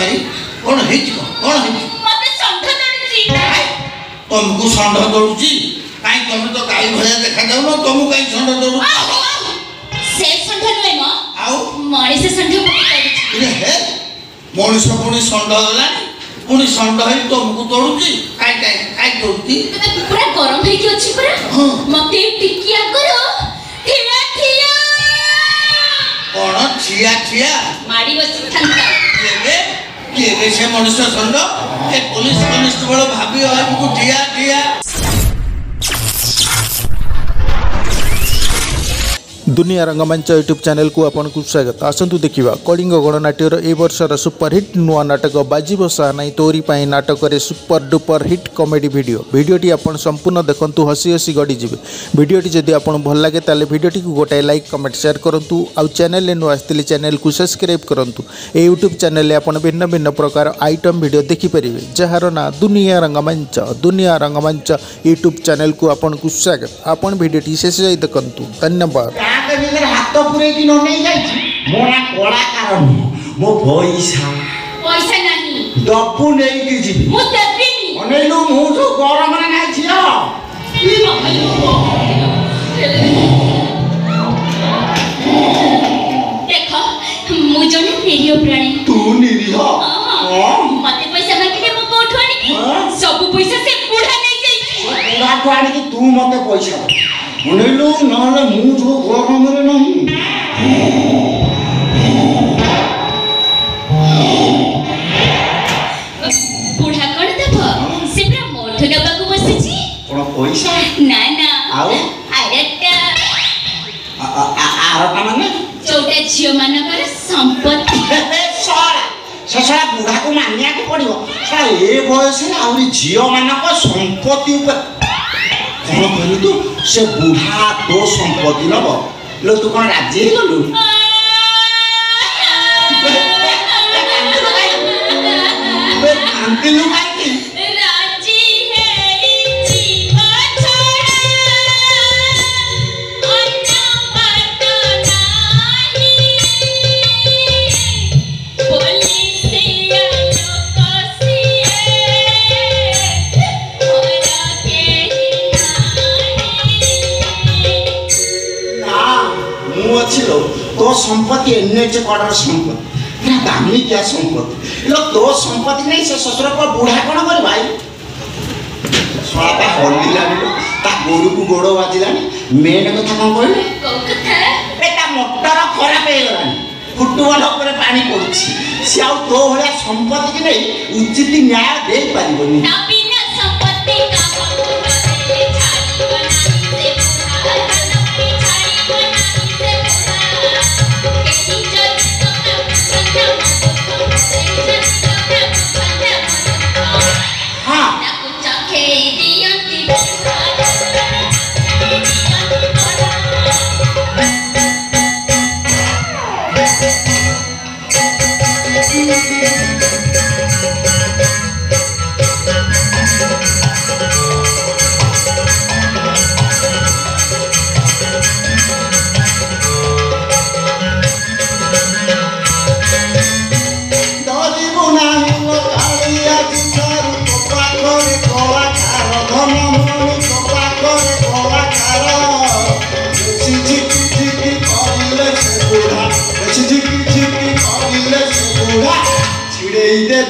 पारी कौन है कौन है मते षंढ तोड़ुची तुमको षंढ तोड़ुची काई तुम तो गाई भलिया देखा जाउनो तुमको काई षंढ तोड़ु से षंढ नय म आउ मणिष षंढ तोड़ुची हे मनुष्य पुणी षंढ होला पुणी षंढ है तुमको तोड़ुची काई काई काई तोड़ुची पूरा गरम है कि अछि पूरा मते टिकिया करो ठिया ठिया कौन छिया छिया माड़ी बसी थांता के से मनुष्य षंढ ए पुलिस कनेस्टेबल भाबी हमको ठिया ठिया दुनिया रंगमंच यूट्यूब चैनल को आपन को स्वागत। आसंतु देखिबा कलिंग गणनाट्यर ए वर्षर सुपरहिट नुआ नाटक बाजी बसा नहीं तोरी पाई नाटक रे सुपर डुपर हिट कॉमेडी वीडियोटी आपन संपूर्ण देखंतु हसी हसी गडी जिवे। वीडियोटी जदि आपन भल लागे ताले वीडियोटी को गोटाए लाइक कमेंट शेयर करंतु आ चैनल ले नुआ आस्तिले चैनल को सब्सक्राइब करंतु। ए यूट्यूब चैनल ले आपन भिन्न भिन्न प्रकार आइटम वीडियो देखि परिबे जहार ना दुनिया रंगमंच यूट्यूब चैनल को आपन को स्वागत। आपन वीडियोटी शेष जाई देखंतु। धन्यवाद। हाथ पूरे की नहीं जाई मोरा कलाकार मो पैसा नहीं दबु नहीं की जी मु देबिनी अनेलु मु जो गरम ना नाही छिया देखो मु जने निरीह प्राणी तू निरीह मते पैसा मागिले मु कोठो आनी सब पैसा से बुढ़ा नहीं जाई बुढ़ा को आनी कि तू मते पैसा अनेलु नाले मु जो गरम रे नहीं बुढ़ा कोन देब से पूरा मोठ नबा को बसिची कोन पैसा ना ना आउ आरेटा आरटा माने छोटा झियो मानकर संपत्ति ससरा बुढ़ा को मानिया के पड़ियो सरा ए बयस आउरी झियो मानक संपत्ति ऊपर कौन कहलु तू से बुढ़ा तो संपत्ति नब लो तू कौन राजी गलु अंतिलु काई राजी है जीवा छोड़ा अन्ना बात नहीं पुलिसिया लोकसिए ओरा के ना मु अछि लो तो संपत्ति एनएच कॉर्डर संपत्ति ना दामी क्या संपत्ति लो तो संपत्ति नहीं से ससुर को बुढ़ा कोन कर भाई स्वाता होली लानी ता गोरु को गोड़ो बाजी लानी मेन कथा कोन कहले को कथा एटा मोटर खराब हे गलानी फुटबॉल ऊपर पानी पड़ुछि से आ तो भलिया संपत्ति की नहीं उचित न्याय दे पारिबनी ना बिना संपत्ति का बंधु छाड़ी बनानी से बुढ़ा नौकरी छाड़ी बनानी से बुढ़ा केही जज हां ना कुछ खे दियंती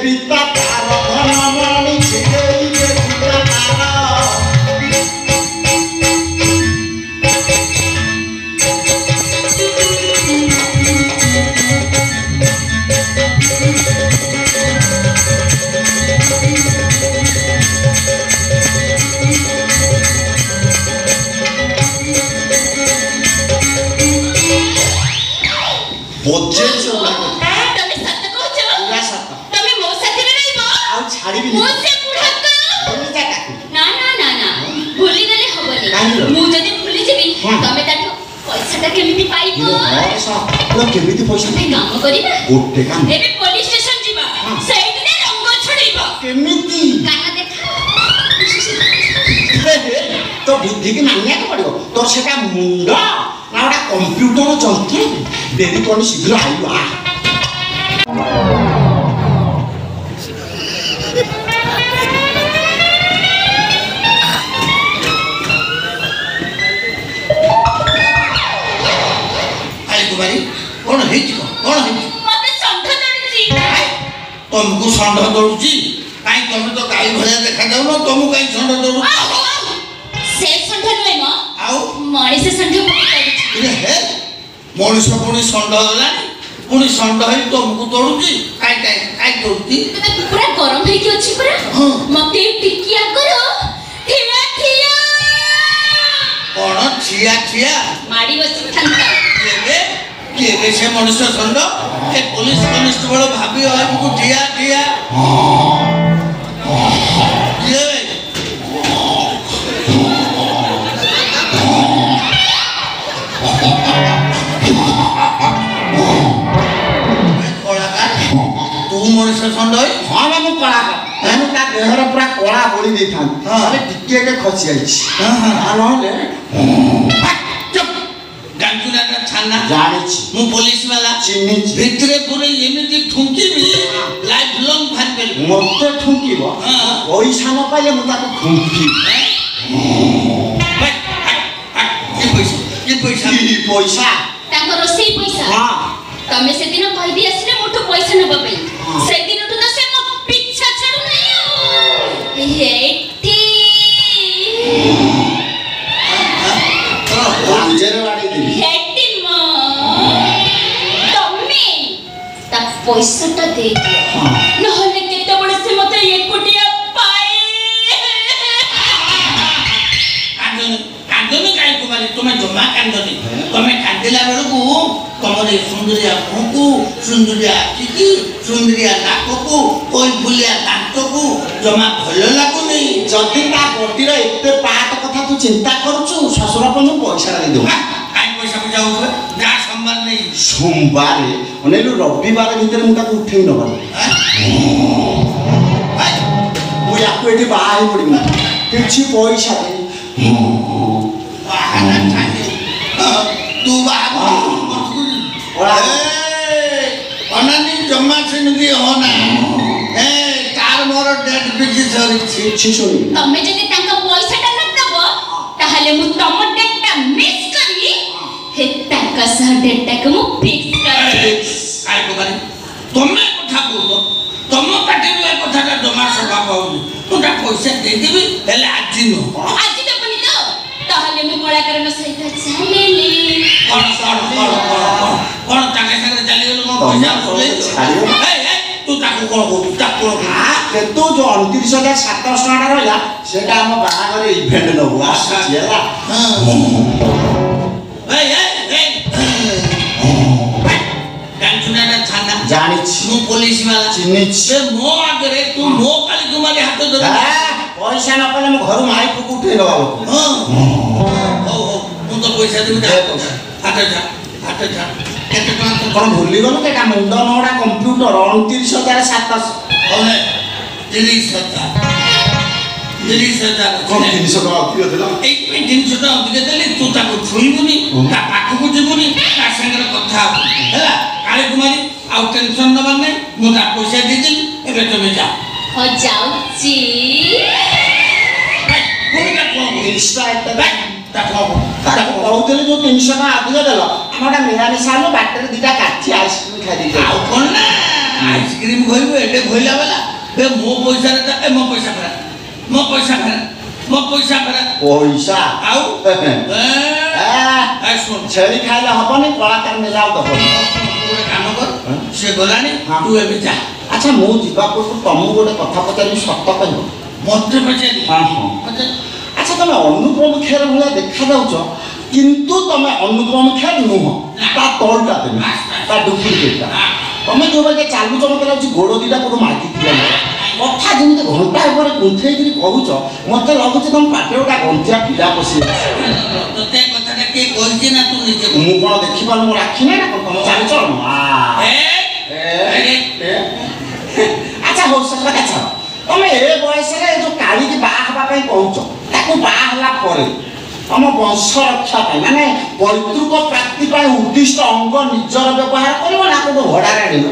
पिता तार धन मणि छिड़ई दे पिता तार बोझे चला तमे सत्य कहछ पूरा सत्य तमे मो साथी रे रहइबो आ छाड़ी भी मो से बुढ़ा को बोली जाता ना ना ना ना भूली गले हबनी मु जदी भूली जेबी तमे ताठो पैसा ता केमिति पाइबो लो केमिति पैसा ते काम करिबा गोटे काम एबे पुलिस स्टेशन जीबा सेइति ने रंग छड़ीबो केमिति काना देखा तो बुद्धि की मानिया के पड़ियो तोर सेटा मुंडा ना ओटा कंप्यूटर जंत्र देरी कोन शीघ्र आइबा କୁମାରୀ କଣ ହେଇଛି କଣ ହେଇଛି ମତେ ଷଣ୍ଢ ତଡୁଛି। ତମକୁ ଷଣ୍ଢ ଦୌଡୁଛି କାଇଁ ତମେ ତ ଗାଈ ଭଳିଆ ଦେଖାଯାଉନ ତମକୁ କାଇଁ ଷଣ୍ଢ ଦୌଡୁଛି ସେ ଷଣ୍ଢ ନୁହେଁ ମ ଆଉ ମଣିଷ ଷଣ୍ଢ ମତେ ତଡୁଛି। ହେ ମଣିଷ ପୁଣି ଷଣ୍ଢ ହେଲାଣି ପୁଣି ଷଣ୍ଢ ହେଇ ତମକୁ ତୋଡୁଛି କାଇଁ ତୋଡୁଛି ପୁରା ଗରମ ହେଇକି ଅଛି ପୁରା। ହଁ। ମତେ ଟିକେ ଆଗରୁ ଠିଆ ଠିଆ କଣ ଠିଆ ମାଡି ବସିଥାନ୍ତା। କେବେ ସେ ମଣିଷ ଷଣ୍ଢ ଏ ପୋଲିସ କନେଷ୍ଟବଳ ଭାବି ଆମକୁ ଠିଆ କିଏ ତୁ ମଣିଷ ଷଣ୍ଢ ହଁ ବା ମୁଁ କଳାକାର ମୁଁ ତା ଦେହରେ ପୁରା କଳା ବୋଳି ଦେଇଥାନ୍ତି ଖାଲି ଟିକେ ଖସି ଯାଇଛି ନହେଲେ ଜାଣିଛି ମୁଁ ପୋଲିସ ବାଲା ଚିହ୍ନିଛି ଭିତରେ ପୁରା ଏମିତି ଠୁଙ୍କିବି ଲାଇଫ ଲଙ୍ଗ ଭାରି ପାରିବି ମତେ ଠୁଙ୍କିବ ପଇସା ନ ପାଇଲେ ମୁଁ ତାକୁ ଠୁଙ୍କିବି ପଇସା ତାଙ୍କ ରୋଷେଇ ପଇସା ତମେ ସେଦିନ କହିଦେଇ ଆସିଲେ ମୋଠୁ ପଇସା ନେବା ପାଇଁ ସେଦିନଠୁ ତ ସେ ମୋ ପିଛା ଛାଡୁନାହିଁ ଏଠି ହେଟି ମ ତମେ ତା ପଇସାଟା ଦେଇଦିଅ ନହେଲେ କେତେବେଳେ ସେ ମତେ ଏକୁଟିଆ ପାଏ। କାନ୍ଦନି କାହିଁ କୁମାରୀ ତୁମେ ଜମା କାନ୍ଦନି ତମେ କାନ୍ଦିଲା ବେଳକୁ ତମର ଏ ସୁନ୍ଦରିଆ ମୁହଁକୁ ସୁନ୍ଦରିଆ ଆଖିକି ସୁନ୍ଦରିଆ ନାକକୁ କଇଁଫୁଲିଆ ଦାନ୍ତକୁ ଜମା ଭଲ ଲାଗୁନି। ଯଦି ତା ବଡିର ଏତେ ପାଟ କଥା ତୁ ଚିନ୍ତା କରୁଛୁ ଶ୍ୱଶୁର ମୁଁ ପଇସା ଦେଇଦେବୁ କାହିଁ ପଇସା ଯାଉଥିବେ ଯାହା ସମ୍ମାନ ନେଇ ସୋମବାର ଅନେଇଲୁ ରବିବାର ଭିତରେ ମୁଁ ତାକୁ ଉଠେଇ ନବାର ମୁଁ ୟାକୁ ଏଠି ବାହା ହେଇ ପଡିବି କିଛି ପଇସା ତୁ ଅନାନି ଜମା ସେମିତି ହନା ତାର ମୋର ଡେଟ୍ ଫିକ୍ସ ସରିଛି ତମେ ଯଦି ତାଙ୍କ ପଇସାଟା ନ ଦବ ତାହେଲେ ମୁଁ ତମ ଡେଟଟା ମିସ୍ କରି ତାଙ୍କ ସହ ଡେଟଟାକୁ ମୁଁ ଫିକ୍ସ କରିବି। କାଇଁ କୁମାରୀ ତମେ କଥା କହୁଛ ତମ ପାଟିରୁ ଏ କଥାଟା ଜମା ସ୍ୱଭାବ ହଉନି ମୁଁ ତା ପଇସା ଦେଇଦେବି ହେଲେ ଆଜି ନୁହଁ ଆଜି ଦେବନି ତ ତାହେଲେ ମୁଁ କଳାକାରଙ୍କ ସହିତ ଚାଲିଲି କଣ ତାଙ୍କ ସାଙ୍ଗରେ ଚାଲିଗଲୁ କଣ ପଇସା ତୁ ତାକୁ କଣ କହୁଛୁ ତାକୁ କିନ୍ତୁ ଯୋଉ 29,700 ଟଙ୍କା ରହିଲା ସେଟା ଆମ ବାହାଘର ଇଭେଣ୍ଟ ନବୁ ଆସୁଛି ହେଲା ଜାଣିଛି ମୁଁ ପୋଲିସ ବାଲା ଚିହ୍ନିଛି ମୋ ଆଗରେ ତୁ ମୋ କାଲି କୁମାରୀ ହାତ ଧରି ପଇସା ନ ପାଇଲେ ମୁଁ ଘରୁ ମାଇକୁ ଉଠେଇ ନବା ଲୋକ ହଉ ମୁଁ ତ ପଇସା ଦେବି ହାତ ଛା କେତେ ଟଙ୍କା କଣ ଭୁଲିଗଲୁ କେଟା ମୁଣ୍ଡ ନଡ଼ା କମ୍ପ୍ୟୁଟର 29,700 ହଉ ନେ 30,000 କଣ 300 ଟଙ୍କା ଅଧିକ ଦେଲା ଏଇଥିପାଇଁ 300 ଟଙ୍କା ଅଧିକ ଦେଲି ତୁ ତାକୁ ଛୁଇଁବୁନି ତା ପାଖକୁ ଯିବୁନି ତା ସାଙ୍ଗରେ କଥା ହବୁ ହେଲା କାଳୀ କୁମାରୀ ଆଉ ଟେନସନ୍ ନେବାର ନାହିଁ ମୁଁ ତା ପଇସା ଦେଇଦେଲି ଏବେ ତମେ ଯା ଯାଉଛି ତାକୁ କହୁଥିଲି ଯୋଉ 300 ଟଙ୍କା ଅଧିକ ଦେଲ ଆମଟା ମିଳାମିଶା ହେଲୁ ବାଟରେ ଦିଟା କାଠି ଆଇସ୍କ୍ରିମ ଖାଇଦେଇଛ ଆଉ କଣ ନା ଆଇସ୍କ୍ରିମ ଖାଇବୁ ଏଟେ ଭଇଲା ବେଲା ମୋ ପଇସାରେ ମୋ ପଇସା ଫେରା ପଇସା ଆଉ ଶୁଣ ଛେଳି ଖାଇଲେ ହବନି କଳାକାର ନେଲେ ଆଉ ଦବନି ଗୋଟେ କାମ କର ସେ ଗଲାଣି ତୁ ଏବେ ଯା ଆଚ୍ଛା ମୁଁ ଯିବା ପୂର୍ବରୁ ତମକୁ ଗୋଟେ କଥା ପଚାରିବି ସତ କହିବ ମତେ ପଚାରି ଆଚ୍ଛା ତମେ ଅନୁପମ ଖେର ଭଳିଆ ଦେଖାଯାଉଛ କିନ୍ତୁ ତମେ ଅନୁପମ ଖେର ନୁହଁ ତା ତଳଟା ଦେବେ ତା ଡୁପ୍ଲିକେଟଟା ତମେ ଯୋଉ ବାଟେ ଚାଲୁଛ ମତେ ଲାଗୁଛି ଗୋଡ଼ ଦିଟା କୋଉଠୁ ମାଗିଥିଲ କଥା ଯେମିତି ଘଣ୍ଟା ଉପରେ ଗୁନ୍ଥେଇକିରି କହୁଛ ମତେ ଲାଗୁଛି ତମ ପାଟିରେ ଗୋଟେ ଗନ୍ଧିଆ ପିଲା ପଶି ତତେ କଥାଟା କିଏ କହିଛି ନା ତୁ ନିଜେ ମୁଁ କଣ ଦେଖିପାରୁନି ମୁଁ ରାଖି ନାହିଁ ନା କଣ ତମେ ଚାଲୁଛ ଆଚ୍ଛା ହଉ ସେ କଥା ଛାଡ଼ ତମେ ଏ ବୟସରେ ଯୋଉ କାଳିକି ବାହା ହେବା ପାଇଁ କହୁଛ ତାକୁ ବାହା ହେଲା ପରେ ତମ ବଂଶ ରକ୍ଷା ପାଇଁ ମାନେ ପୈତୃକ ପ୍ରାପ୍ତି ପାଇଁ ଉଦ୍ଦିଷ୍ଟ ଅଙ୍ଗ ନିଜର ବ୍ୟବହାର କରିବ ନା କୋଉଠୁ ଭଡ଼ାରେ ଆଣିବ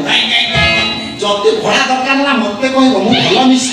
ଯଦି ଭଡ଼ା ଦରକାର ହେଲା ମତେ କହିବ ମୁଁ ଭଲ ମିଶ